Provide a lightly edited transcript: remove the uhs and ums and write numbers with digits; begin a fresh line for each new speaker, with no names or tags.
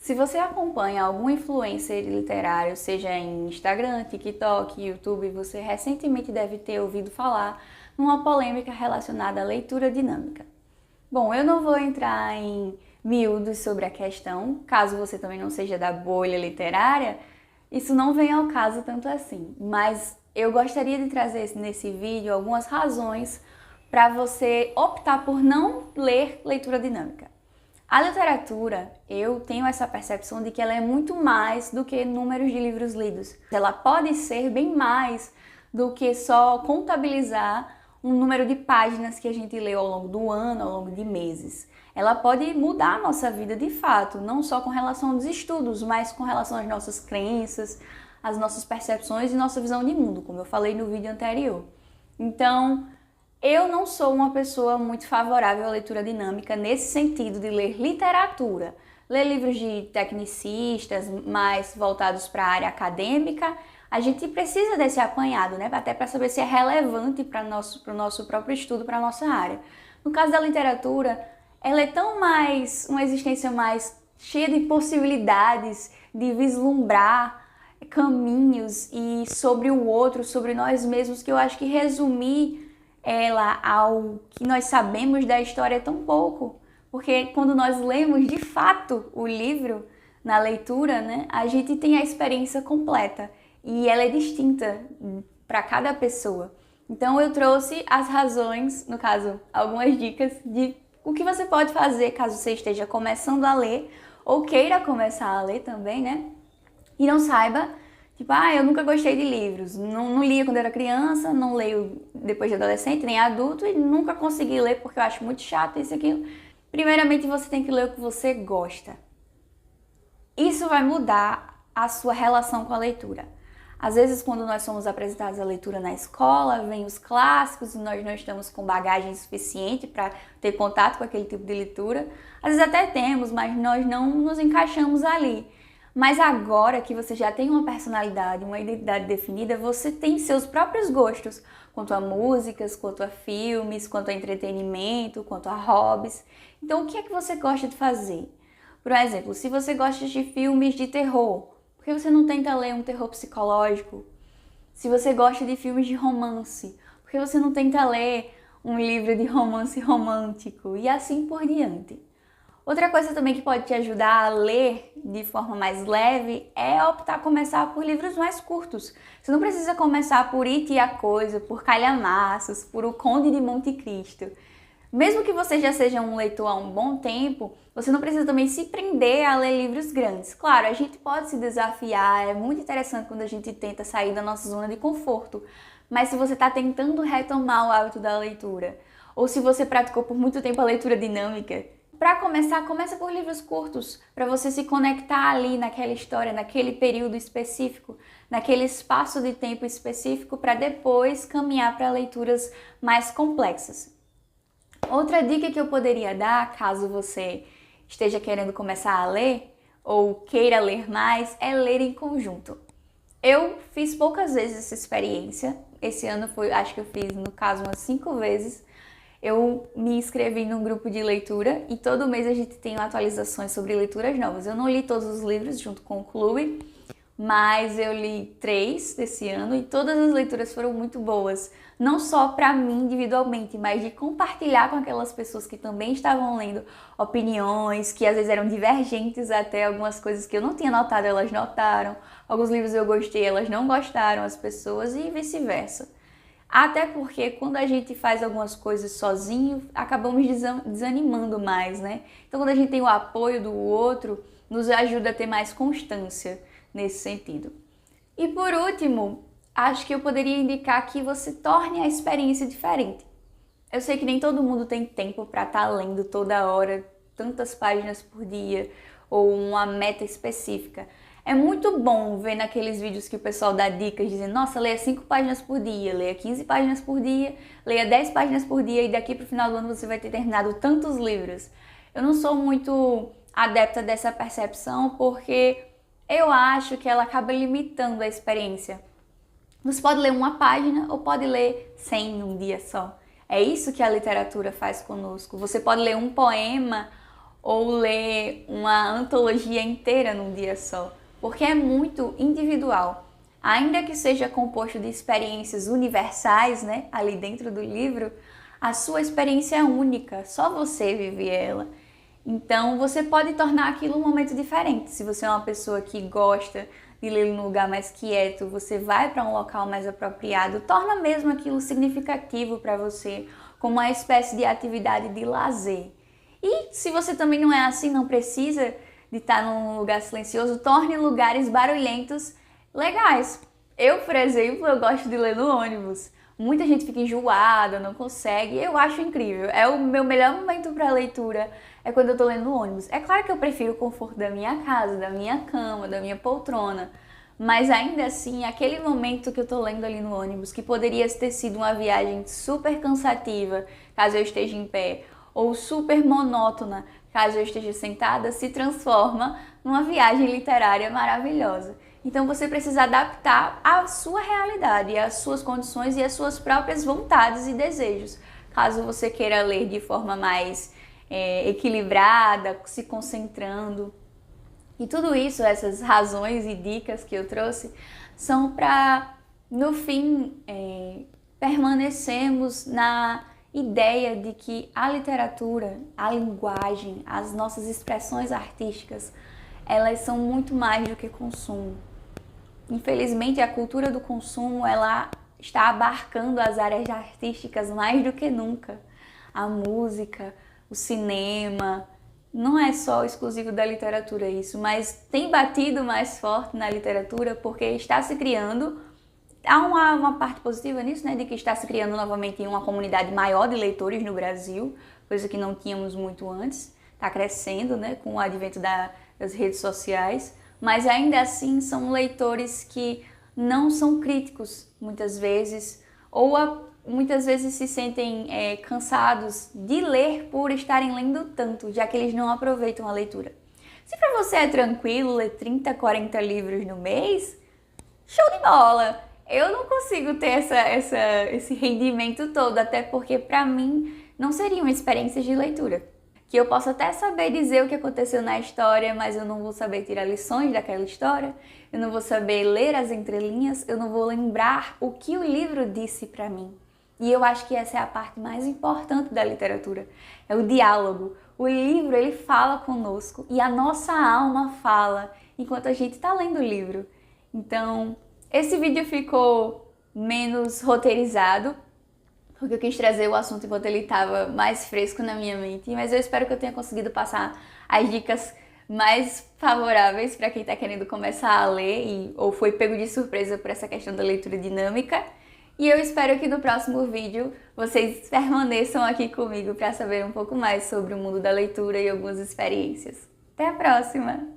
Se você acompanha algum influencer literário, seja em Instagram, TikTok, YouTube, você recentemente deve ter ouvido falar numa polêmica relacionada à leitura dinâmica. Bom, eu não vou entrar em miúdos sobre a questão, caso você também não seja da bolha literária, isso não vem ao caso tanto assim, mas eu gostaria de trazer nesse vídeo algumas razões para você optar por não ler leitura dinâmica. A literatura, eu tenho essa percepção de que ela é muito mais do que números de livros lidos. Ela pode ser bem mais do que só contabilizar um número de páginas que a gente leu ao longo do ano, ao longo de meses. Ela pode mudar a nossa vida de fato, não só com relação aos estudos, mas com relação às nossas crenças, às nossas percepções e nossa visão de mundo, como eu falei no vídeo anterior. Então, eu não sou uma pessoa muito favorável à leitura dinâmica nesse sentido de ler literatura, ler livros de tecnicistas mais voltados para a área acadêmica. A gente precisa desse apanhado, né? Até para saber se é relevante para o nosso próprio estudo, para a nossa área. No caso da literatura, ela é tão mais, uma existência mais cheia de possibilidades, de vislumbrar caminhos e sobre o outro, sobre nós mesmos, que eu acho que resumir ela ao que nós sabemos da história é tão pouco. Porque quando nós lemos de fato o livro, na leitura, né, a gente tem a experiência completa. E ela é distinta para cada pessoa. Então eu trouxe as razões, no caso, algumas dicas de o que você pode fazer caso você esteja começando a ler ou queira começar a ler também, né? E não saiba, tipo, eu nunca gostei de livros, não lia quando era criança, não leio depois de adolescente, nem adulto e nunca consegui ler porque eu acho muito chato isso e aquilo. Primeiramente você tem que ler o que você gosta. Isso vai mudar a sua relação com a leitura. Às vezes, quando nós somos apresentados à leitura na escola, vem os clássicos e nós não estamos com bagagem suficiente para ter contato com aquele tipo de leitura. Às vezes até temos, mas nós não nos encaixamos ali. Mas agora que você já tem uma personalidade, uma identidade definida, você tem seus próprios gostos, quanto a músicas, quanto a filmes, quanto a entretenimento, quanto a hobbies. Então, o que é que você gosta de fazer? Por exemplo, se você gosta de filmes de terror, por que você não tenta ler um terror psicológico? Se você gosta de filmes de romance, por que você não tenta ler um livro de romance romântico? E assim por diante. Outra coisa também que pode te ajudar a ler de forma mais leve é optar começar por livros mais curtos. Você não precisa começar por It e a Coisa, por Calhamaços, por O Conde de Monte Cristo. Mesmo que você já seja um leitor há um bom tempo, você não precisa também se prender a ler livros grandes. Claro, a gente pode se desafiar, é muito interessante quando a gente tenta sair da nossa zona de conforto. Mas se você está tentando retomar o hábito da leitura, ou se você praticou por muito tempo a leitura dinâmica, para começar, começa por livros curtos, para você se conectar ali naquela história, naquele período específico, naquele espaço de tempo específico, para depois caminhar para leituras mais complexas. Outra dica que eu poderia dar, caso você esteja querendo começar a ler ou queira ler mais, é ler em conjunto. Eu fiz poucas vezes essa experiência. Esse ano acho que eu fiz, no caso, umas 5 vezes. Eu me inscrevi num grupo de leitura e todo mês a gente tem atualizações sobre leituras novas. Eu não li todos os livros junto com o clube, mas eu li 3 desse ano e todas as leituras foram muito boas. Não só para mim individualmente, mas de compartilhar com aquelas pessoas que também estavam lendo opiniões, que às vezes eram divergentes até, algumas coisas que eu não tinha notado, elas notaram. Alguns livros eu gostei, elas não gostaram, as pessoas, e vice-versa. Até porque quando a gente faz algumas coisas sozinho, acabamos desanimando mais, né? Então quando a gente tem o apoio do outro, nos ajuda a ter mais constância nesse sentido. E por último, acho que eu poderia indicar que você torne a experiência diferente. Eu sei que nem todo mundo tem tempo para estar lendo toda hora, tantas páginas por dia, ou uma meta específica. É muito bom ver naqueles vídeos que o pessoal dá dicas, dizendo, nossa, leia 5 páginas por dia, leia 15 páginas por dia, leia 10 páginas por dia e daqui para o final do ano você vai ter terminado tantos livros. Eu não sou muito adepta dessa percepção porque eu acho que ela acaba limitando a experiência. Você pode ler uma página ou pode ler 100 num dia só. É isso que a literatura faz conosco. Você pode ler um poema ou ler uma antologia inteira num dia só, porque é muito individual. Ainda que seja composto de experiências universais, né, ali dentro do livro, a sua experiência é única, só você vive ela. Então você pode tornar aquilo um momento diferente. Se você é uma pessoa que gosta de ler num lugar mais quieto, você vai para um local mais apropriado, torna mesmo aquilo significativo para você, como uma espécie de atividade de lazer. E se você também não é assim, não precisa de estar num lugar silencioso, torne lugares barulhentos legais. Eu, por exemplo, eu gosto de ler no ônibus. Muita gente fica enjoada, não consegue. Eu acho incrível. É o meu melhor momento para leitura, é quando eu tô lendo no ônibus. É claro que eu prefiro o conforto da minha casa, da minha cama, da minha poltrona. Mas ainda assim, aquele momento que eu tô lendo ali no ônibus, que poderia ter sido uma viagem super cansativa, caso eu esteja em pé, ou super monótona, caso eu esteja sentada, se transforma numa viagem literária maravilhosa. Então você precisa adaptar à sua realidade, às suas condições e às suas próprias vontades e desejos. Caso você queira ler de forma mais equilibrada, se concentrando. E tudo isso, essas razões e dicas que eu trouxe, são para, no fim, permanecermos na ideia de que a literatura, a linguagem, as nossas expressões artísticas, elas são muito mais do que consumo. Infelizmente, a cultura do consumo, ela está abarcando as áreas artísticas mais do que nunca. A música, o cinema, não é só exclusivo da literatura isso, mas tem batido mais forte na literatura porque está se criando, há uma parte positiva nisso, né, de que está se criando novamente uma comunidade maior de leitores no Brasil, coisa que não tínhamos muito antes, está crescendo, né, com o advento das redes sociais, mas ainda assim são leitores que não são críticos muitas vezes, ou muitas vezes se sentem cansados de ler por estarem lendo tanto, já que eles não aproveitam a leitura. Se para você é tranquilo ler 30, 40 livros no mês, show de bola! Eu não consigo ter esse rendimento todo, até porque para mim não seriam experiências de leitura. Que eu posso até saber dizer o que aconteceu na história, mas eu não vou saber tirar lições daquela história, eu não vou saber ler as entrelinhas, eu não vou lembrar o que o livro disse para mim. E eu acho que essa é a parte mais importante da literatura, é o diálogo. O livro, ele fala conosco e a nossa alma fala enquanto a gente está lendo o livro. Então, esse vídeo ficou menos roteirizado, porque eu quis trazer o assunto enquanto ele estava mais fresco na minha mente, mas eu espero que eu tenha conseguido passar as dicas mais favoráveis para quem está querendo começar a ler ou foi pego de surpresa por essa questão da leitura dinâmica. E eu espero que no próximo vídeo vocês permaneçam aqui comigo para saber um pouco mais sobre o mundo da leitura e algumas experiências. Até a próxima!